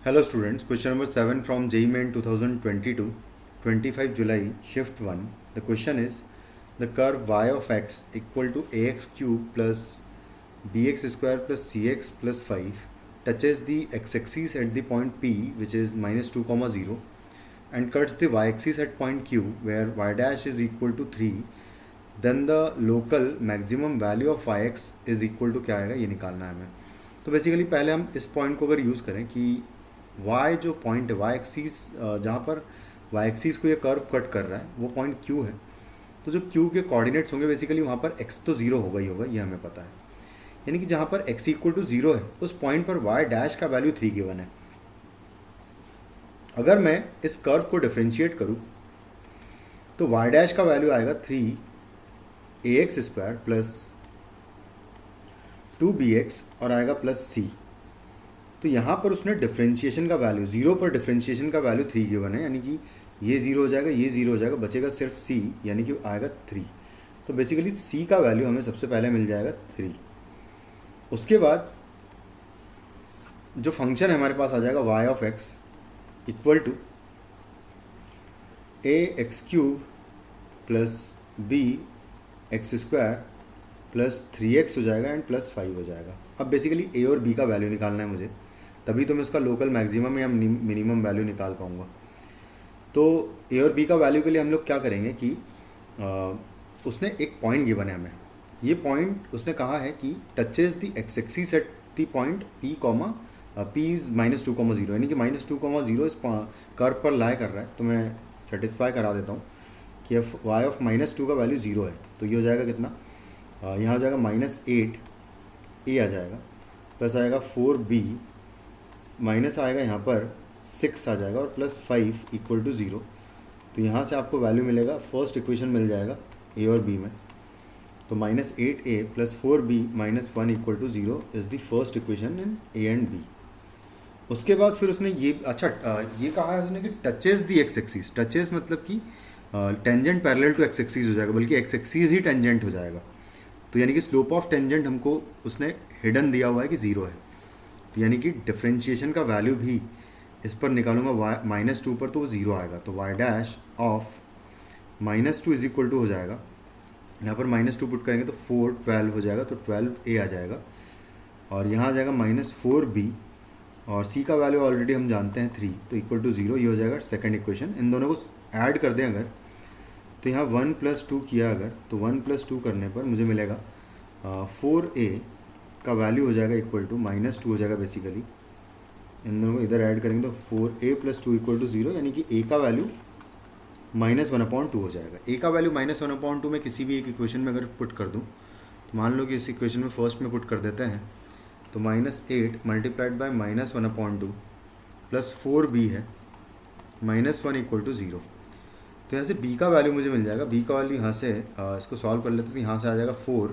Hello students, question number 7 from JEE Main 2022, 25 July, shift 1. The question is, the curve y of x equal to ax cube plus bx square plus cx plus 5 touches the x-axis at the point P, which is minus 2 comma 0, and cuts the y-axis at point Q where y dash is equal to 3. Then the local maximum value of yx is equal to क्या आएगा, ये निकालना है हमें. तो basically पहले हम इस पॉइंट को अगर यूज़ करें कि y जो पॉइंट है y एक्सीस, जहाँ पर y एक्सीस को ये कर्व कट कर रहा है वो पॉइंट q है. तो जो q के कोऑर्डिनेट्स होंगे बेसिकली वहाँ पर x तो ज़ीरो होगा ही होगा, ये हमें पता है. यानी कि जहाँ पर x इक्वल टू ज़ीरो है उस पॉइंट पर y डैश का वैल्यू 3 गिवन है. अगर मैं इस कर्व को डिफ्रेंशिएट करूँ तो y डैश का वैल्यू आएगा 3ax स्क्वायर प्लस 2bx और आएगा प्लस c. तो यहाँ पर उसने डिफ्रेंशिएशन का वैल्यू, जीरो पर डिफ्रेंशिएशन का वैल्यू 3 गिवन है, यानी कि ये जीरो हो जाएगा, ये जीरो हो जाएगा, बचेगा सिर्फ c, यानी कि आएगा 3. तो बेसिकली c का वैल्यू हमें सबसे पहले मिल जाएगा 3. उसके बाद जो फंक्शन है हमारे पास आ जाएगा y of x equal to a x cube plus b x square plus 3x हो जाएगा एंड प्लस 5 हो जाएगा. अब बेसिकली a और b का वैल्यू निकालना है मुझे, तभी तो मैं उसका लोकल मैक्सिमम या मिनिमम वैल्यू निकाल पाऊँगा. तो a और b का वैल्यू के लिए हम लोग क्या करेंगे कि उसने एक पॉइंट गिवन है हमें. ये पॉइंट उसने कहा है कि touches the x axis at the point p comma p is minus 2 comma 0, यानी कि माइनस 2 कॉमा 0 इस कर्व पर लाई कर रहा है. तो मैं सेटिस्फाई करा देता हूँ कि एफ y ऑफ माइनस 2 का वैल्यू 0 है. तो ये हो जाएगा कितना, यहाँ हो जाएगा माइनस 8 a आ जाएगा, प्लस आएगा 4b, माइनस आएगा यहाँ पर 6 आ जाएगा और प्लस 5 इक्वल टू 0. तो यहाँ से आपको वैल्यू मिलेगा, फर्स्ट इक्वेशन मिल जाएगा a और b में. तो minus 8a plus 4b minus 1 equal to 0 is the first equation in a and b. उसके बाद फिर उसने ये ये कहा है उसने कि touches the x axis. Touches मतलब कि tangent parallel to x axis हो जाएगा, बल्कि एक्स एक्सीज ही टेंजेंट हो जाएगा. तो यानी कि स्लोप ऑफ टेंजेंट हमको उसने हिडन दिया हुआ है कि 0 है. तो यानी कि डिफ्रेंशिएशन का वैल्यू भी इस पर निकालूंगा माइनस 2 पर, तो वो 0 आएगा. तो y dash of minus 2 is equal to हो जाएगा, यहाँ पर माइनस 2 पुट करेंगे तो 4 12 हो जाएगा, तो 12a आ जाएगा. और यहाँ आ जाएगा माइनस 4b और c का वैल्यू ऑलरेडी हम जानते हैं 3, तो इक्वल टू 0. ये हो जाएगा सेकंड इक्वेशन. इन दोनों को ऐड कर दें अगर, तो यहाँ 1 प्लस 2 किया अगर, तो 1 प्लस 2 करने पर मुझे मिलेगा 4a का वैल्यू हो जाएगा इक्वल टू माइनस 2 हो जाएगा बेसिकली. इन दोनों को इधर ऐड करेंगे तो 4a प्लस 2 इक्वल टू 0, यानी कि a का वैल्यू माइनस 1/2 हो जाएगा. a का वैल्यू माइनस 1/2 में किसी भी एक इक्वेशन में अगर पुट कर दूँ, तो मान लो कि इस इक्वेशन में फर्स्ट में पुट कर देते हैं, तो minus 8 multiplied by minus 1/2 plus 4b है, माइनस 1 इक्वल टू 0. तो यहाँ से b का वैल्यू मुझे मिल जाएगा. b का वैल्यू यहाँ से इसको सॉल्व कर लेते तो यहाँ से आ जाएगा 4,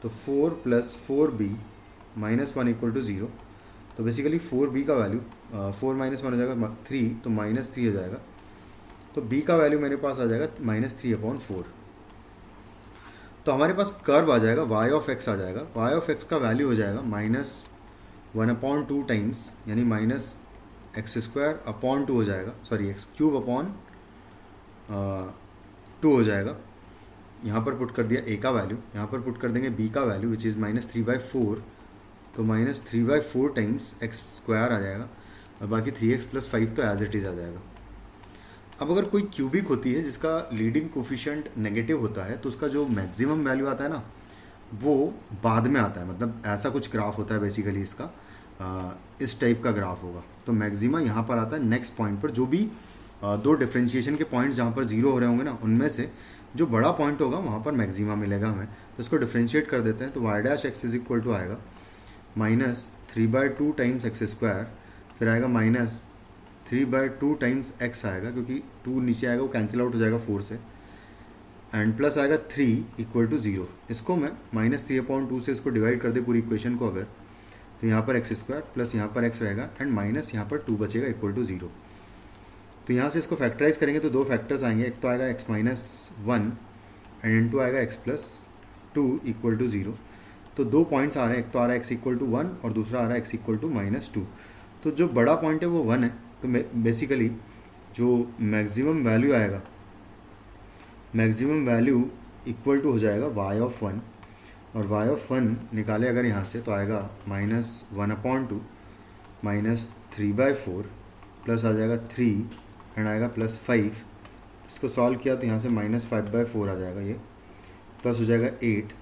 तो 4 plus 4b minus 1 equal to 0. तो बेसिकली 4b का वैल्यू 4 माइनस 1 हो जाएगा 3, तो माइनस 3 हो जाएगा. तो b का वैल्यू मेरे पास आ जाएगा माइनस 3/4. तो हमारे पास कर्व आ जाएगा y ऑफ x आ जाएगा. y ऑफ x का वैल्यू हो जाएगा माइनस 1/2 टाइम्स, यानी माइनस एक्स स्क्वायर अपॉन 2 हो जाएगा, सॉरी एक्स क्यूब अपॉन 2 हो जाएगा. यहाँ पर पुट कर दिया a का वैल्यू, यहाँ पर पुट कर देंगे b का वैल्यू विच इज़ माइनस 3/4, तो माइनस 3/4 टाइम्स एक्स स्क्वायर आ जाएगा, और बाकी 3x प्लस 5 तो एज इट इज़ आ जाएगा. अब अगर कोई क्यूबिक होती है जिसका लीडिंग कोफिशिएंट नेगेटिव होता है, तो उसका जो मैक्सिमम वैल्यू आता है ना, वो बाद में आता है. मतलब ऐसा कुछ ग्राफ होता है बेसिकली इसका, इस टाइप का ग्राफ होगा. तो मैक्सिमा यहाँ पर आता है नेक्स्ट पॉइंट पर. जो भी दो डिफ्रेंशिएशन के पॉइंट्स जहाँ पर 0 हो रहे होंगे ना, उनमें से जो बड़ा पॉइंट होगा वहाँ पर मैक्सिमा मिलेगा हमें. तो इसको डिफ्रेंशिएट कर देते हैं. तो y dash x is equal to आएगा माइनस 3/2 टाइम्स एक्स स्क्वायर, फिर आएगा माइनस 3/2 टाइम्स x आएगा, क्योंकि 2 नीचे आएगा वो कैंसिल आउट हो जाएगा 4 से, एंड प्लस आएगा 3 इक्वल टू 0. इसको मैं माइनस 3/2 से इसको डिवाइड कर दे पूरी इक्वेशन को अगर, तो यहाँ पर एक्स स्क्वायर प्लस यहाँ पर x रहेगा एंड माइनस यहाँ पर 2 बचेगा इक्वल टू 0. तो यहाँ से इसको फैक्टराइज करेंगे तो दो फैक्टर्स आएंगे. एक तो आएगा x माइनस 1 एंड इनटू आएगा x प्लस 2 इक्वल टू 0. तो दो पॉइंट्स आ रहे हैं, एक तो आ रहा है x इक्वल टू 1 और दूसरा आ रहा है x इक्वल टू माइनस 2. तो जो बड़ा पॉइंट है वो 1 है, तो बेसिकली जो मैक्सिमम वैल्यू आएगा, मैक्सिमम वैल्यू इक्वल टू हो जाएगा y(1), और y(1) निकाले अगर यहाँ से तो आएगा -1/2 -3/4 प्लस आ जाएगा 3 एंड आएगा +5। इसको सॉल्व किया तो यहाँ से -5/4 आ जाएगा, ये प्लस हो जाएगा 8।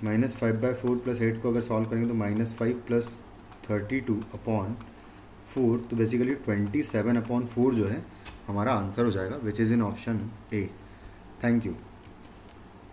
-5/4 + 8 को अगर सॉल्व करेंगे तो -5 + 32/4, तो बेसिकली 27/4 जो है हमारा आंसर हो जाएगा, which is in option A. Thank you.